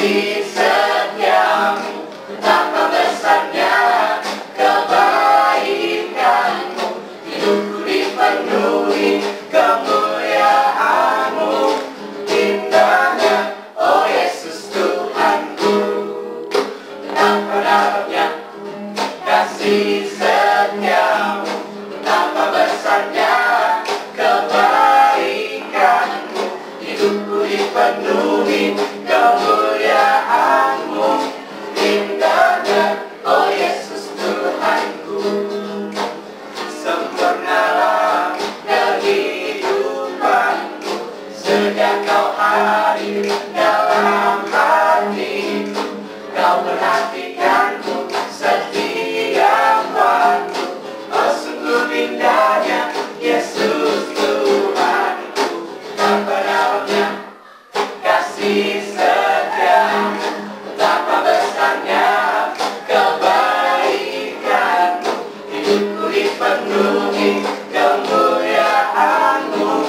kasih setiamu, betapa besarnya kebaikanmu. Hidupku dipenuhi kemuliaanmu, indahnya, oh Yesus Tuhanku. Betapa dalamnya kasih setiamu, betapa besarnya kebaikanmu. Hidupku dipenuhi kemuliaanmu, indahnya, oh Yesus Tuhanku. Sempurnalah kehidupanku sejak kau hadir dalam hatiku. Kau perhatikanku setiap waktu, oh sungguh indahnya Yesus Tuhanku. Betapa dalamnya kasih setiamu, betapa besarnya kebaikanmu. Hidupku dipenuhi kemuliaanmu,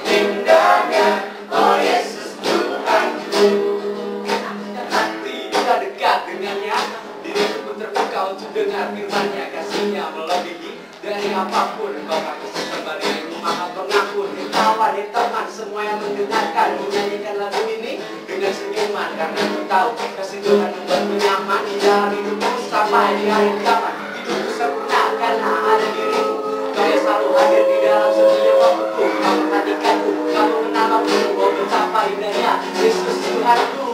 indahnya, oh Yesus Tuhanku. Hati kita dekat dengannya, diriku pun terbuka untuk dengar firman-Nya. Kasih-Nya melebihi dari apapun. Bapa kesesabaran yang maha pengampun. Kawan, teman, semua yang mendengarkan, menyanyikan lagu ini dengan senyuman, karena ku tahu kasih Tuhan membuatku nyaman di dalam hidupku sampai di akhir zaman. Hidupku sempurna karena ada dirimu. Kau yang selalu hadir di dalam setiap waktuku. Kau perhatikanku, kau menatapku, oh betapa indahnya Yesus Tuhanku.